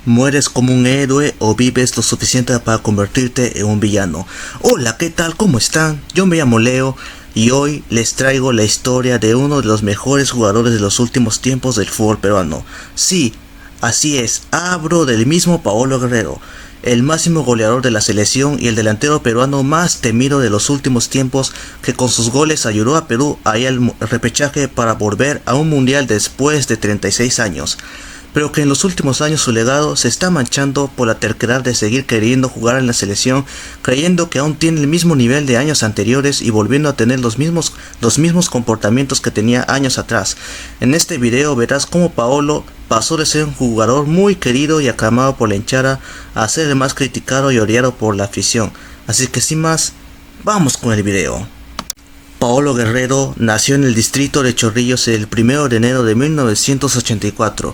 ¿Mueres como un héroe o vives lo suficiente para convertirte en un villano? Hola, ¿qué tal? ¿Cómo están? Yo me llamo Leo y hoy les traigo la historia de uno de los mejores jugadores de los últimos tiempos del fútbol peruano. Sí, así es, hablo del mismo Paolo Guerrero, el máximo goleador de la selección y el delantero peruano más temido de los últimos tiempos, que con sus goles ayudó a Perú a ir al repechaje para volver a un mundial después de 36 años. Pero que en los últimos años su legado se está manchando por la terquedad de seguir queriendo jugar en la selección, creyendo que aún tiene el mismo nivel de años anteriores y volviendo a tener los mismos comportamientos que tenía años atrás. En este video verás cómo Paolo pasó de ser un jugador muy querido y aclamado por la hinchada a ser el más criticado y odiado por la afición. Así que sin más, vamos con el video. Paolo Guerrero nació en el distrito de Chorrillos el 1 de enero de 1984.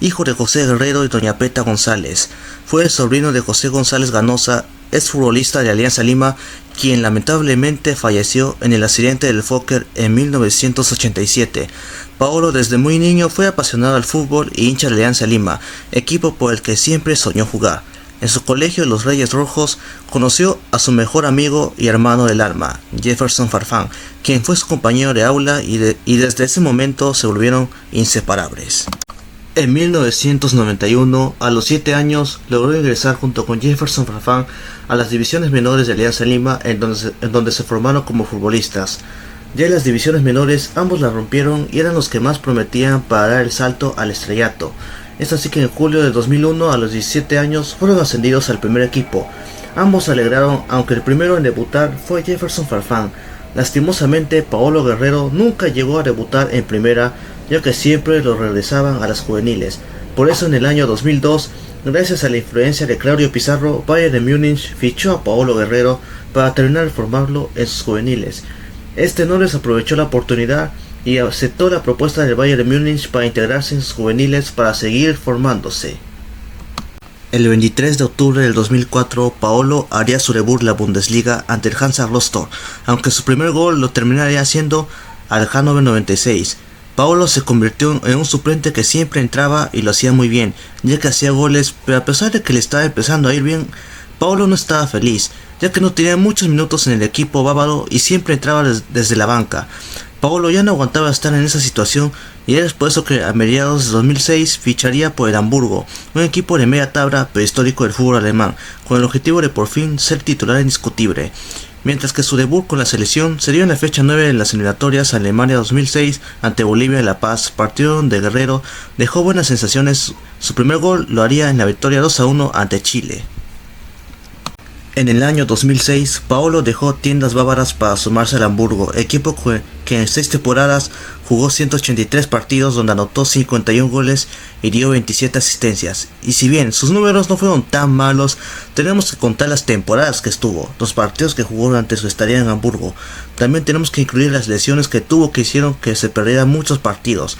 Hijo de José Guerrero y doña Peta González. Fue el sobrino de José González Ganosa, exfutbolista de Alianza Lima, quien lamentablemente falleció en el accidente del Fokker en 1987. Paolo desde muy niño fue apasionado al fútbol y hincha de Alianza Lima, equipo por el que siempre soñó jugar. En su colegio Los Reyes Rojos conoció a su mejor amigo y hermano del alma, Jefferson Farfán, quien fue su compañero de aula y desde ese momento se volvieron inseparables. En 1991, a los 7 años, logró ingresar junto con Jefferson Farfán a las divisiones menores de Alianza Lima, en donde se formaron como futbolistas. Ya en las divisiones menores, ambos la rompieron y eran los que más prometían para dar el salto al estrellato. Es así que en julio de 2001, a los 17 años, fueron ascendidos al primer equipo. Ambos se alegraron, aunque el primero en debutar fue Jefferson Farfán. Lastimosamente, Paolo Guerrero nunca llegó a debutar en primera, ya que siempre lo regresaban a las juveniles. Por eso en el año 2002, gracias a la influencia de Claudio Pizarro, Bayern de Múnich fichó a Paolo Guerrero para terminar de formarlo en sus juveniles. Este no desaprovechó la oportunidad y aceptó la propuesta del Bayern de Múnich para integrarse en sus juveniles para seguir formándose. El 23 de octubre del 2004, Paolo haría su debut en la Bundesliga ante el Hansa Rostock, aunque su primer gol lo terminaría haciendo al Hannover 96. Paolo se convirtió en un suplente que siempre entraba y lo hacía muy bien, ya que hacía goles, pero a pesar de que le estaba empezando a ir bien, Paolo no estaba feliz, ya que no tenía muchos minutos en el equipo bávaro y siempre entraba desde la banca. Paolo ya no aguantaba estar en esa situación y es por eso que a mediados de 2006 ficharía por el Hamburgo, un equipo de media tabla pero histórico del fútbol alemán, con el objetivo de por fin ser titular indiscutible. Mientras que su debut con la selección sería en la fecha 9 de las eliminatorias a Alemania 2006 ante Bolivia en La Paz, partido donde Guerrero dejó buenas sensaciones. Su primer gol lo haría en la victoria 2-1 ante Chile. En el año 2006, Paolo dejó Tiendas Bávaras para sumarse al Hamburgo, equipo que en 6 temporadas jugó 183 partidos donde anotó 51 goles y dio 27 asistencias. Y si bien sus números no fueron tan malos, tenemos que contar las temporadas que estuvo, los partidos que jugó durante su estadía en Hamburgo. También tenemos que incluir las lesiones que tuvo que hicieron que se perdieran muchos partidos.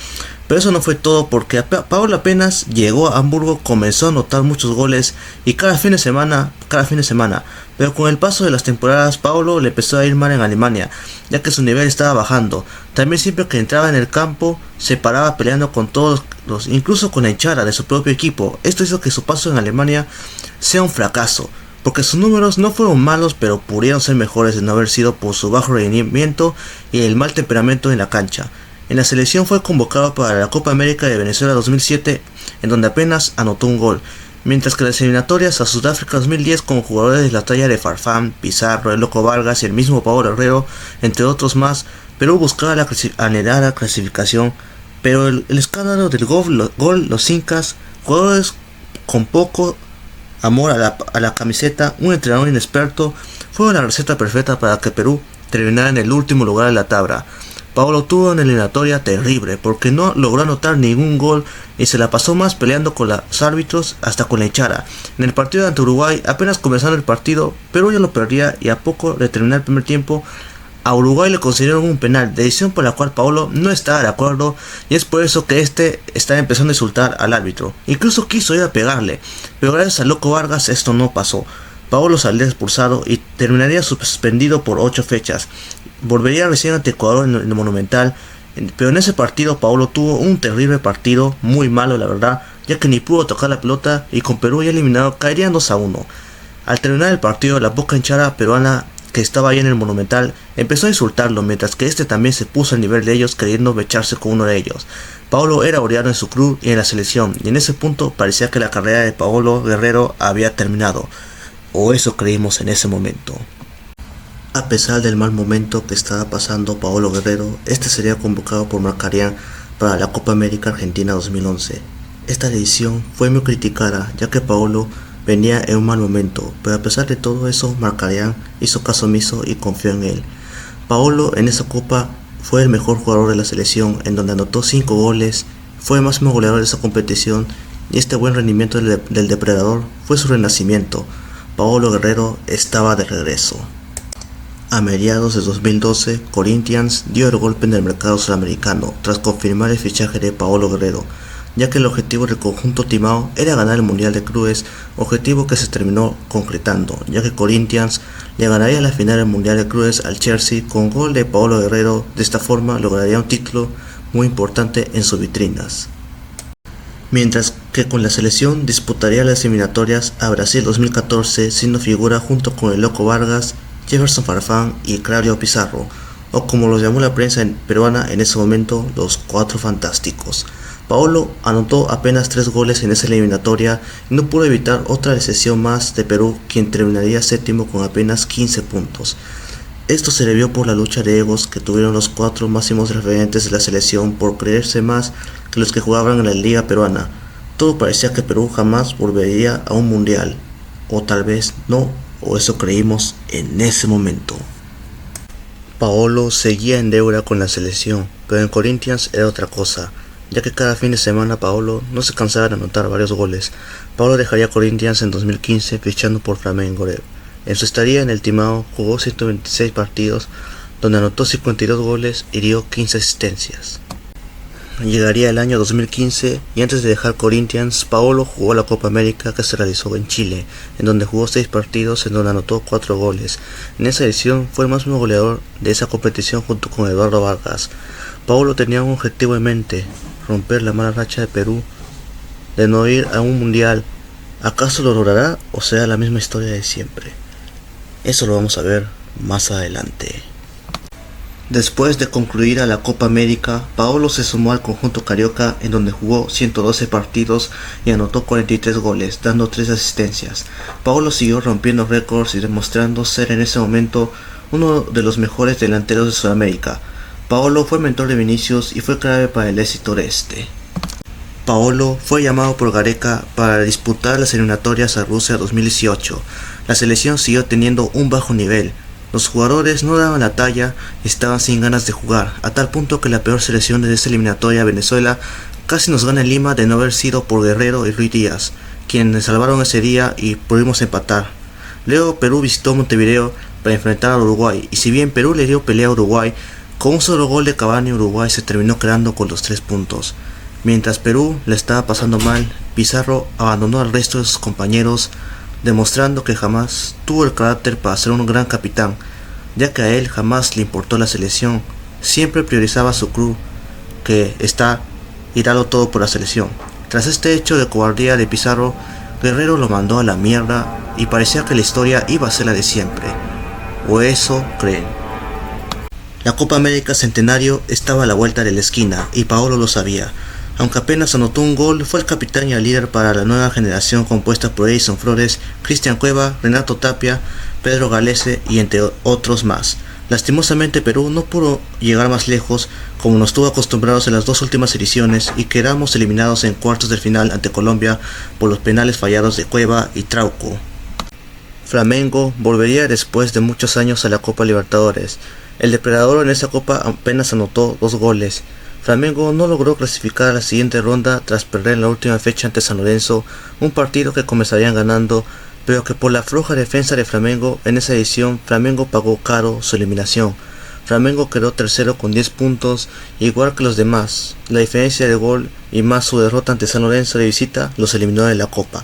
Pero eso no fue todo, porque Paolo apenas llegó a Hamburgo comenzó a anotar muchos goles y cada fin de semana, pero con el paso de las temporadas Paolo le empezó a ir mal en Alemania, ya que su nivel estaba bajando. También siempre que entraba en el campo se paraba peleando con todos incluso con la hinchada de su propio equipo. Esto hizo que su paso en Alemania sea un fracaso, porque sus números no fueron malos, pero pudieron ser mejores de no haber sido por su bajo rendimiento y el mal temperamento en la cancha. En la selección fue convocado para la Copa América de Venezuela 2007, en donde apenas anotó un gol, mientras que las eliminatorias a Sudáfrica 2010 con jugadores de la talla de Farfán, Pizarro, el Loco Vargas y el mismo Paolo Guerrero, entre otros más, Perú buscaba la anhelada clasificación, pero el escándalo del gol, los incas, jugadores con poco amor a la camiseta, un entrenador inexperto, fue la receta perfecta para que Perú terminara en el último lugar de la tabla. Paolo tuvo una eliminatoria terrible porque no logró anotar ningún gol y se la pasó más peleando con los árbitros hasta con la hinchada. En el partido ante Uruguay, apenas comenzando el partido, Perú ya lo perdía y a poco de terminar el primer tiempo, a Uruguay le concedieron un penal, decisión por la cual Paolo no estaba de acuerdo y es por eso que este estaba empezando a insultar al árbitro. Incluso quiso ir a pegarle, pero gracias al Loco Vargas esto no pasó. Paolo saldría expulsado y terminaría suspendido por 8 fechas. Volvería recién ante Ecuador en el Monumental, pero en ese partido Paolo tuvo un terrible partido, muy malo la verdad, ya que ni pudo tocar la pelota y con Perú ya eliminado caerían 2-1. Al terminar el partido, la poca hinchada peruana que estaba ahí en el Monumental empezó a insultarlo, mientras que este también se puso al nivel de ellos queriendo becharse con uno de ellos. Paolo era odiado en su club y en la selección, y en ese punto parecía que la carrera de Paolo Guerrero había terminado, o eso creímos en ese momento. A pesar del mal momento que estaba pasando Paolo Guerrero, este sería convocado por Marcarián para la Copa América Argentina 2011. Esta decisión fue muy criticada, ya que Paolo venía en un mal momento, pero a pesar de todo eso, Marcarián hizo caso omiso y confió en él. Paolo en esa copa fue el mejor jugador de la selección, en donde anotó 5 goles, fue el máximo goleador de esa competición, y este buen rendimiento del depredador fue su renacimiento. Paolo Guerrero estaba de regreso. A mediados de 2012, Corinthians dio el golpe en el mercado sudamericano tras confirmar el fichaje de Paolo Guerrero, ya que el objetivo del conjunto timao era ganar el Mundial de Clubes, objetivo que se terminó concretando, ya que Corinthians le ganaría la final del Mundial de Clubes al Chelsea con gol de Paolo Guerrero. De esta forma lograría un título muy importante en sus vitrinas. Mientras que con la selección disputaría las eliminatorias a Brasil 2014, siendo figura junto con el Loco Vargas, Jefferson Farfán y Claudio Pizarro, o como los llamó la prensa peruana en ese momento, los Cuatro Fantásticos. Paolo anotó apenas 3 goles en esa eliminatoria y no pudo evitar otra decepción más de Perú, quien terminaría séptimo con apenas 15 puntos. Esto se debió por la lucha de egos que tuvieron los 4 máximos referentes de la selección por creerse más que los que jugaban en la liga peruana. Todo parecía que Perú jamás volvería a un mundial, o tal vez no, o eso creímos en ese momento. Paolo seguía en deuda con la selección, pero en Corinthians era otra cosa, ya que cada fin de semana Paolo no se cansaba de anotar varios goles. Paolo dejaría Corinthians en 2015 fichando por Flamengo. En su estadía en el Timao jugó 126 partidos, donde anotó 52 goles y dio 15 asistencias. Llegaría el año 2015 y antes de dejar Corinthians, Paolo jugó la Copa América que se realizó en Chile, en donde jugó 6 partidos en donde anotó 4 goles. En esa edición fue el máximo goleador de esa competición junto con Eduardo Vargas. Paolo tenía un objetivo en mente: romper la mala racha de Perú de no ir a un mundial. ¿Acaso lo logrará o será la misma historia de siempre? Eso lo vamos a ver más adelante. Después de concluir a la Copa América, Paolo se sumó al conjunto carioca, en donde jugó 112 partidos y anotó 43 goles, dando 3 asistencias. Paolo siguió rompiendo récords y demostrando ser en ese momento uno de los mejores delanteros de Sudamérica. Paolo fue mentor de Vinicius y fue clave para el éxito de este. Paolo fue llamado por Gareca para disputar las eliminatorias a Rusia 2018. La selección siguió teniendo un bajo nivel. Los jugadores no daban la talla y estaban sin ganas de jugar, a tal punto que la peor selección de esta eliminatoria, Venezuela, casi nos gana en Lima de no haber sido por Guerrero y Ruiz Díaz, quienes salvaron ese día y pudimos empatar. Luego Perú visitó Montevideo para enfrentar a Uruguay, y si bien Perú le dio pelea a Uruguay, con un solo gol de Cavani Uruguay se terminó quedando con los 3 puntos. Mientras Perú le estaba pasando mal, Pizarro abandonó al resto de sus compañeros, demostrando que jamás tuvo el carácter para ser un gran capitán, ya que a él jamás le importó la selección, siempre priorizaba a su club, que está y dalo todo por la selección. Tras este hecho de cobardía de Pizarro, Guerrero lo mandó a la mierda y parecía que la historia iba a ser la de siempre, o eso creen. La Copa América Centenario estaba a la vuelta de la esquina y Paolo lo sabía. Aunque apenas anotó un gol, fue el capitán y el líder para la nueva generación compuesta por Edison Flores, Cristian Cueva, Renato Tapia, Pedro Galese y entre otros más. Lastimosamente Perú no pudo llegar más lejos como nos tuvo acostumbrados en las 2 últimas ediciones y quedamos eliminados en cuartos de final ante Colombia por los penales fallados de Cueva y Trauco. Flamengo volvería después de muchos años a la Copa Libertadores. El depredador en esa copa apenas anotó 2 goles. Flamengo no logró clasificar a la siguiente ronda tras perder en la última fecha ante San Lorenzo, un partido que comenzarían ganando, pero que por la floja defensa de Flamengo en esa edición, Flamengo pagó caro su eliminación. Flamengo quedó tercero con 10 puntos, igual que los demás. La diferencia de gol y más su derrota ante San Lorenzo de visita los eliminó de la copa.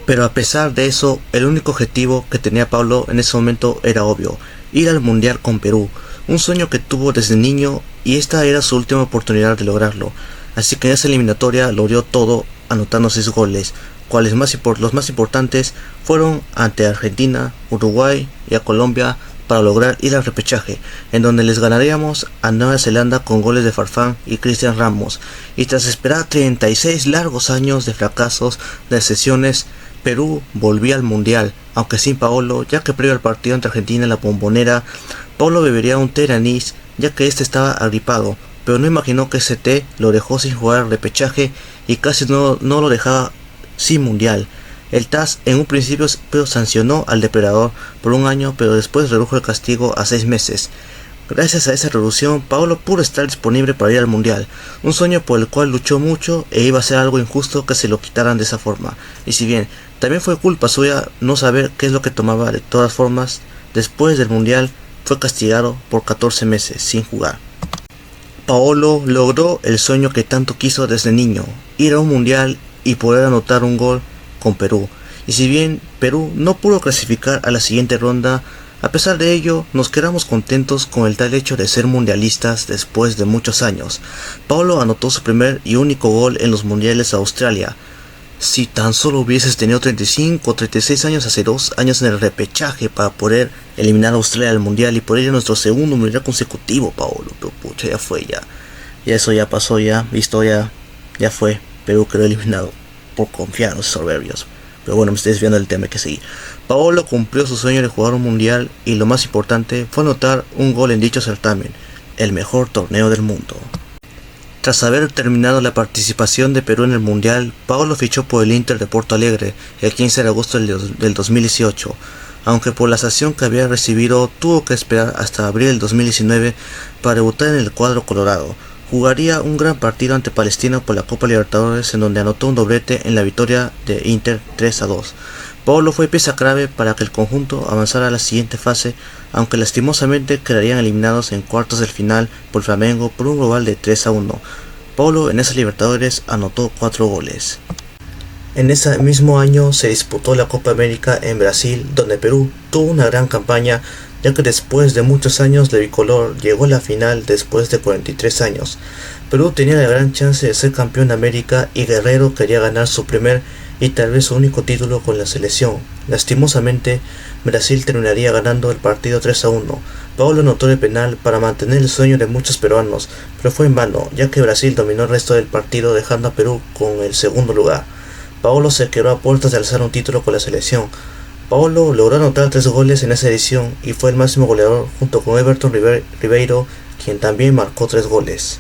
Pero a pesar de eso, el único objetivo que tenía Paolo en ese momento era obvio: ir al Mundial con Perú, un sueño que tuvo desde niño y esta era su última oportunidad de lograrlo. Así que en esa eliminatoria lo dio todo anotando 6 goles, los más importantes fueron ante Argentina, Uruguay y a Colombia para lograr ir al repechaje, en donde les ganaríamos a Nueva Zelanda con goles de Farfán y Cristian Ramos, y tras esperar 36 largos años de fracasos de sesiones, Perú volvía al Mundial, aunque sin Paolo, ya que previo al partido entre Argentina en la Bombonera, Paolo bebería un té de anís, ya que este estaba agripado, pero no imaginó que ese té lo dejó sin jugar al repechaje y casi no lo dejaba sin Mundial. El TAS en un principio sancionó al depredador por 1 año, pero después redujo el castigo a 6 meses. Gracias a esa reducción, Paolo pudo estar disponible para ir al Mundial, un sueño por el cual luchó mucho e iba a ser algo injusto que se lo quitaran de esa forma. Y si bien también fue culpa suya no saber qué es lo que tomaba, de todas formas, después del Mundial fue castigado por 14 meses sin jugar. Paolo logró el sueño que tanto quiso desde niño, ir a un Mundial y poder anotar un gol con Perú. Y si bien Perú no pudo clasificar a la siguiente ronda, a pesar de ello nos quedamos contentos con el tal hecho de ser mundialistas después de muchos años. Paolo anotó su primer y único gol en los mundiales a Australia. Si tan solo hubieses tenido 35 o 36 años hace 2 años en el repechaje para poder eliminar a Australia del mundial y poder ir a nuestro segundo mundial consecutivo, Paolo, pero pucha, ya fue, ya eso ya pasó, ya fue. Perú quedó eliminado por confiar en los soberbios. Pero bueno, me estoy desviando del tema, que seguir. Paolo cumplió su sueño de jugar un mundial y lo más importante fue anotar un gol en dicho certamen, el mejor torneo del mundo. Tras haber terminado la participación de Perú en el mundial, Paolo fichó por el Inter de Porto Alegre el 15 de agosto del 2018. Aunque por la sanción que había recibido tuvo que esperar hasta abril del 2019 para debutar en el cuadro colorado. Jugaría un gran partido ante Palestino por la Copa Libertadores, en donde anotó un doblete en la victoria de Inter 3-2. Paolo fue pieza clave para que el conjunto avanzara a la siguiente fase, aunque lastimosamente quedarían eliminados en cuartos del final por Flamengo por un global de 3-1. Paolo en esas Libertadores anotó 4 goles. En ese mismo año se disputó la Copa América en Brasil, donde Perú tuvo una gran campaña, ya que después de muchos años de bicolor llegó a la final después de 43 años. Perú tenía la gran chance de ser campeón de América y Guerrero quería ganar su primer y tal vez su único título con la selección. Lastimosamente, Brasil terminaría ganando el partido 3-1. Paolo anotó de penal para mantener el sueño de muchos peruanos, pero fue en vano, ya que Brasil dominó el resto del partido dejando a Perú con el segundo lugar. Paolo se quedó a puertas de alzar un título con la selección. Paolo logró anotar 3 goles en esa edición y fue el máximo goleador junto con Everton Ribeiro, quien también marcó 3 goles.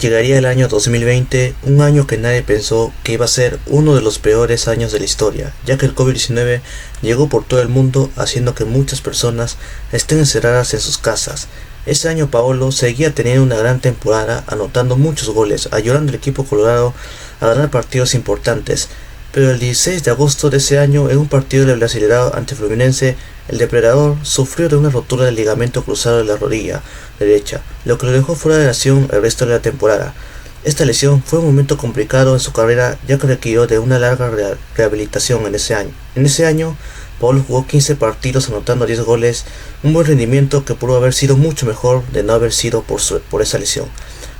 Llegaría el año 2020, un año que nadie pensó que iba a ser uno de los peores años de la historia, ya que el COVID-19 llegó por todo el mundo haciendo que muchas personas estén encerradas en sus casas. Ese año Paolo seguía teniendo una gran temporada, anotando muchos goles, ayudando al equipo colorado a ganar partidos importantes. Pero el 16 de agosto de ese año, en un partido del Brasileirao ante Fluminense, el depredador sufrió de una rotura del ligamento cruzado de la rodilla derecha, lo que lo dejó fuera de acción el resto de la temporada. Esta lesión fue un momento complicado en su carrera, ya que requirió de una larga rehabilitación en ese año. En ese año, Paolo jugó 15 partidos anotando 10 goles, un buen rendimiento que pudo haber sido mucho mejor de no haber sido por esa lesión,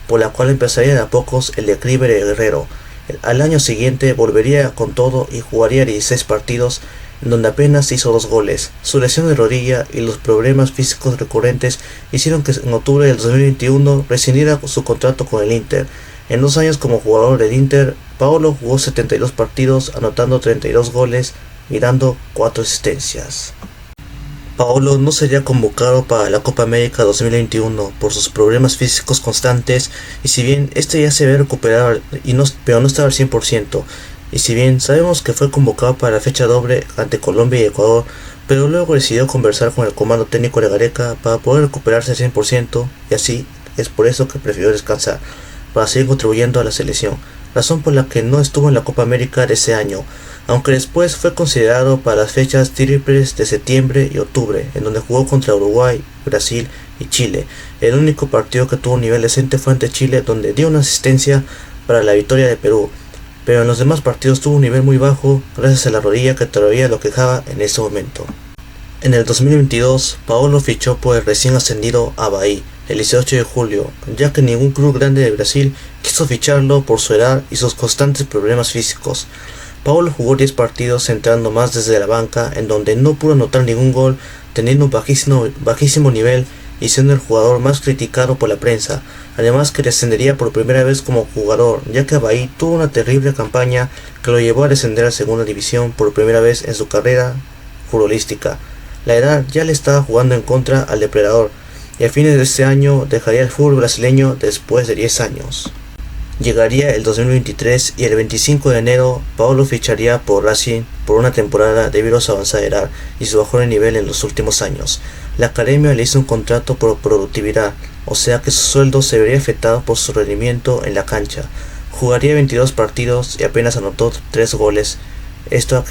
por la cual empezaría de a pocos el declive de Guerrero. Al año siguiente volvería con todo y jugaría 16 partidos, en donde apenas hizo 2 goles. Su lesión de rodilla y los problemas físicos recurrentes hicieron que en octubre del 2021 rescindiera su contrato con el Inter. En 2 años como jugador del Inter, Paolo jugó 72 partidos, anotando 32 goles y dando 4 asistencias. Paolo no sería convocado para la Copa América 2021 por sus problemas físicos constantes, y si bien este ya se ve recuperado pero no estaba al 100%, y si bien sabemos que fue convocado para la fecha doble ante Colombia y Ecuador, pero luego decidió conversar con el comando técnico de Gareca para poder recuperarse al 100%, y así es por eso que prefirió descansar, para seguir contribuyendo a la selección, razón por la que no estuvo en la Copa América de ese año, aunque después fue considerado para las fechas triples de septiembre y octubre, en donde jugó contra Uruguay, Brasil y Chile. El único partido que tuvo un nivel decente fue ante Chile, donde dio una asistencia para la victoria de Perú, pero en los demás partidos tuvo un nivel muy bajo gracias a la rodilla que todavía lo quejaba en ese momento. En el 2022, Paolo fichó por el recién ascendido Avaí, el 18 de julio, ya que ningún club grande de Brasil quiso ficharlo por su edad y sus constantes problemas físicos. Paulo jugó 10 partidos entrando más desde la banca, en donde no pudo anotar ningún gol, teniendo un bajísimo nivel y siendo el jugador más criticado por la prensa. Además que descendería por primera vez como jugador, ya que Avaí tuvo una terrible campaña que lo llevó a descender a segunda división por primera vez en su carrera futbolística. La edad ya le estaba jugando en contra al depredador, y a fines de este año dejaría el fútbol brasileño después de 10 años. Llegaría el 2023 y el 25 de enero Paulo ficharía por Racing por una temporada debido a su avanzada edad y su bajón de nivel en los últimos años. La academia le hizo un contrato por productividad, o sea que su sueldo se vería afectado por su rendimiento en la cancha. Jugaría 22 partidos y apenas anotó 3 goles. Esto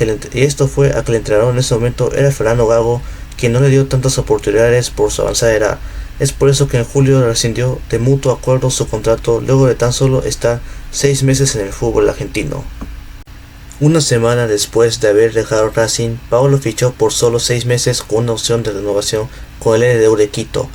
fue a que el entrenador en ese momento era Fernando Gago, quien no le dio tantas oportunidades por su avanzada edad. Es por eso que en julio rescindió de mutuo acuerdo su contrato luego de tan solo estar 6 meses en el fútbol argentino. Una semana después de haber dejado Racing, Paulo fichó por solo 6 meses con una opción de renovación con el LDU de Quito.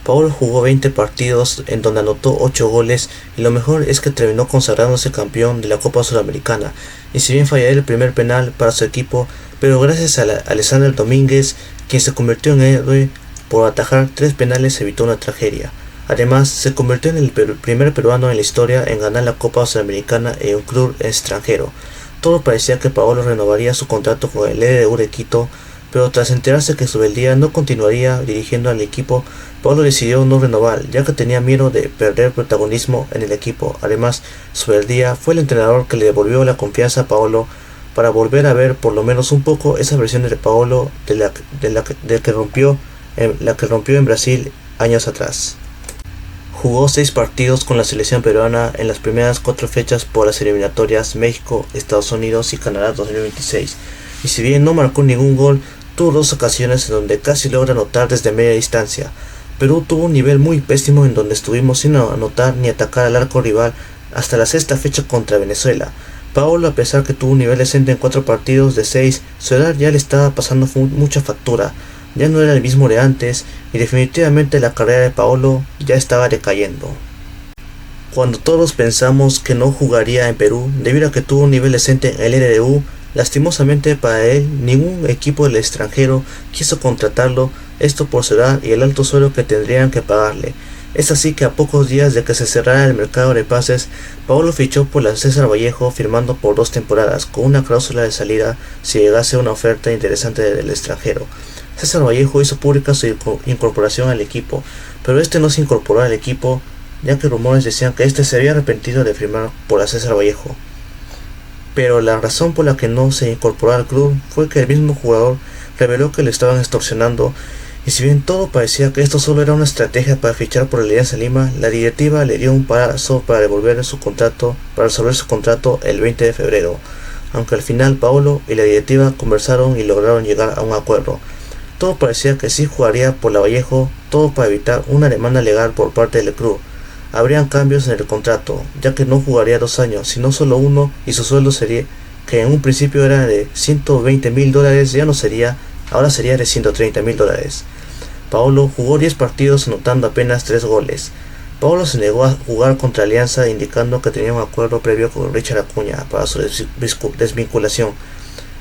Paulo jugó 20 partidos en donde anotó 8 goles y lo mejor es que terminó consagrándose campeón de la Copa Sudamericana. Y si bien fallaría el primer penal para su equipo, pero gracias a Alessandro Domínguez, quien se convirtió en héroe por atajar 3 penales, evitó una tragedia. Además, se convirtió en el primer peruano en la historia en ganar la Copa Sudamericana en un club extranjero. Todo parecía que Paulo renovaría su contrato con el LDU de Quito, pero tras enterarse que Zubeldia no continuaría dirigiendo al equipo, Paulo decidió no renovar, ya que tenía miedo de perder protagonismo en el equipo. Además, Zubeldia fue el entrenador que le devolvió la confianza a Paulo para volver a ver por lo menos un poco esa versión de Paulo la que rompió en Brasil años atrás. Jugó 6 partidos con la selección peruana en las primeras 4 fechas por las eliminatorias México, Estados Unidos y Canadá 2026, y si bien no marcó ningún gol, tuvo 2 ocasiones en donde casi logra anotar desde media distancia. Perú tuvo un nivel muy pésimo en donde estuvimos sin anotar ni atacar al arco rival hasta la 6ª fecha contra Venezuela. Paulo, a pesar que tuvo un nivel decente en 4 partidos de 6, su edad ya le estaba pasando mucha factura. Ya no era el mismo de antes y definitivamente la carrera de Paulo ya estaba decayendo. Cuando todos pensamos que no jugaría en Perú debido a que tuvo un nivel decente en el LDU, lastimosamente para él ningún equipo del extranjero quiso contratarlo, esto por su edad y el alto sueldo que tendrían que pagarle. Es así que a pocos días de que se cerrara el mercado de pases, Paulo fichó por la César Vallejo firmando por 2 temporadas con una cláusula de salida si llegase una oferta interesante del extranjero. César Vallejo hizo pública su incorporación al equipo, pero este no se incorporó al equipo, ya que rumores decían que este se había arrepentido de firmar por la César Vallejo. Pero la razón por la que no se incorporó al club fue que el mismo jugador reveló que le estaban extorsionando, y si bien todo parecía que esto solo era una estrategia para fichar por Alianza Lima, la directiva le dio un plazo para resolver su contrato el 20 de febrero, aunque al final Paulo y la directiva conversaron y lograron llegar a un acuerdo. Todo parecía que sí jugaría por la Vallejo, todo para evitar una demanda legal por parte del club. Habrían cambios en el contrato, ya que no jugaría 2 años, sino solo 1, y su sueldo sería, que en un principio era de $120,000, ahora sería de $130,000. Paulo jugó 10 partidos anotando apenas 3 goles. Paulo se negó a jugar contra Alianza, indicando que tenía un acuerdo previo con Richard Acuña para su desvinculación.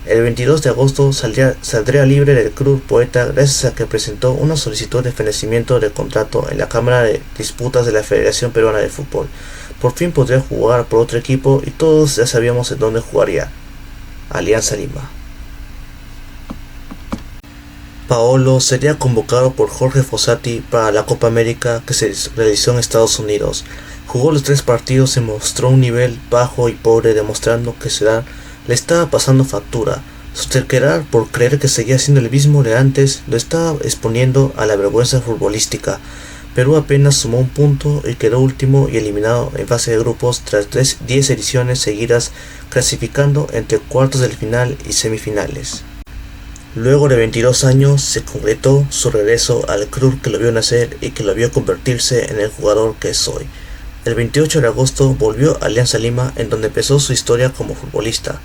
El 22 de agosto saldría libre del club poeta gracias a que presentó una solicitud de fenecimiento del contrato en la Cámara de Disputas de la Federación Peruana de Fútbol. Por fin podría jugar por otro equipo y todos ya sabíamos en dónde jugaría: Alianza Lima. Paulo sería convocado por Jorge Fossati para la Copa América que se realizó en Estados Unidos. Jugó los 3 partidos y mostró un nivel bajo y pobre, demostrando que su edad le estaba pasando factura. Su terquedad por creer que seguía siendo el mismo de antes lo estaba exponiendo a la vergüenza futbolística. Perú apenas sumó un punto y quedó último y eliminado en fase de grupos tras 10 ediciones seguidas, clasificando entre cuartos del final y semifinales. Luego de 22 años se concretó su regreso al club que lo vio nacer y que lo vio convertirse en el jugador que es hoy. El 28 de agosto volvió a Alianza Lima, en donde empezó su historia como futbolista.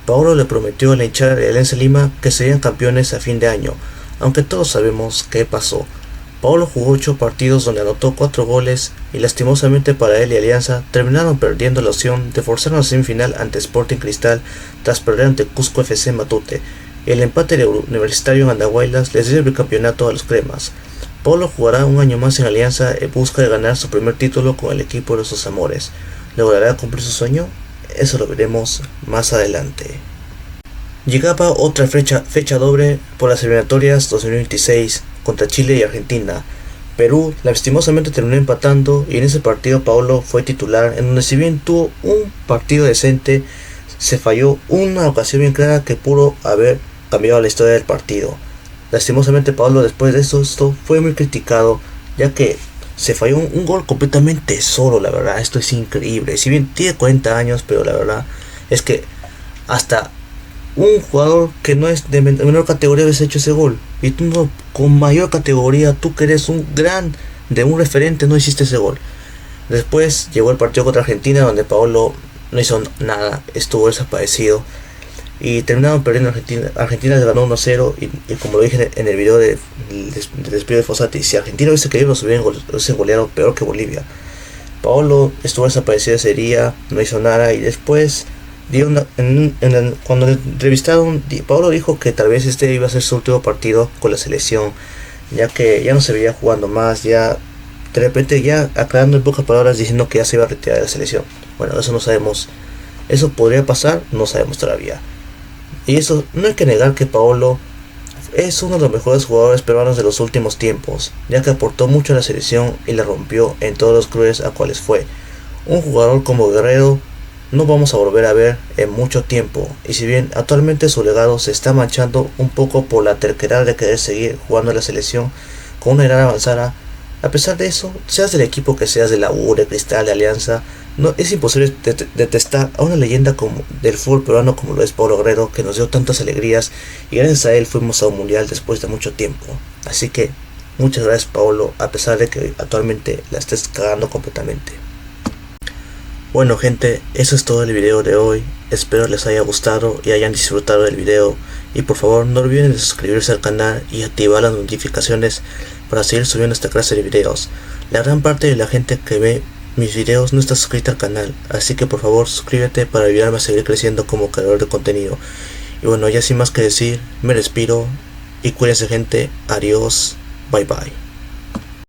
Paulo le prometió a la hinchada de Alianza Lima que serían campeones a fin de año, aunque todos sabemos qué pasó. Paolo jugó 8 partidos donde anotó 4 goles y lastimosamente para él y Alianza terminaron perdiendo la opción de forzar una semifinal ante Sporting Cristal tras perder ante Cusco FC Matute. El empate del Universitario en Andahuaylas les dio el bicampeonato a los cremas. Paolo jugará un año más en Alianza en busca de ganar su primer título con el equipo de sus amores. ¿Logrará cumplir su sueño? Eso lo veremos más adelante. Llegaba otra fecha doble por las eliminatorias 2026 contra Chile y Argentina. Perú lastimosamente terminó empatando y en ese partido Paolo fue titular, en donde si bien tuvo un partido decente, se falló una ocasión bien clara que pudo haber cambiado la historia del partido. Lastimosamente Paolo después de esto fue muy criticado, ya que se falló un gol completamente solo. La verdad, esto es increíble. Si bien tiene 40 años, pero la verdad es que hasta un jugador que no es de menor categoría hubiese hecho ese gol, y tú no, con mayor categoría, tú que eres un referente, no hiciste ese gol. Después llegó el partido contra Argentina, donde Paolo no hizo nada, estuvo desaparecido y terminaron perdiendo. Argentina les ganó 1-0 y como lo dije en el video del despido de Fossati, si Argentina hubiese querido se hubiesen goleado peor que Bolivia. Paolo estuvo desaparecido ese día, no hizo nada, y después cuando le entrevistaron, Paolo dijo que tal vez este iba a ser su último partido con la selección, ya que ya no se veía jugando más, ya de repente ya aclarando en pocas palabras diciendo que ya se iba a retirar de la selección. Bueno, eso no sabemos, eso podría pasar, no sabemos todavía. Y eso no hay que negar que Paolo es uno de los mejores jugadores peruanos de los últimos tiempos, ya que aportó mucho a la selección y la rompió en todos los clubes a cuales fue. Un jugador como Guerrero no vamos a volver a ver en mucho tiempo, y si bien actualmente su legado se está manchando un poco por la terquedad de querer seguir jugando en la selección con una edad avanzada, a pesar de eso, seas del equipo que seas, de la U, de Cristal, de Alianza, no es imposible detestar a una leyenda como del fútbol peruano como lo es Paolo Guerrero, que nos dio tantas alegrías y gracias a él fuimos a un mundial después de mucho tiempo. Así que muchas gracias, Paolo, a pesar de que actualmente la estés cagando completamente. Bueno gente, eso es todo el video de hoy, espero les haya gustado y hayan disfrutado del video, y por favor no olviden de suscribirse al canal y activar las notificaciones para seguir subiendo esta clase de videos. La gran parte de la gente que ve mis videos no está suscrita al canal, así que por favor suscríbete para ayudarme a seguir creciendo como creador de contenido. Y bueno, ya sin más que decir, me despido y cuídense gente, adiós, bye bye.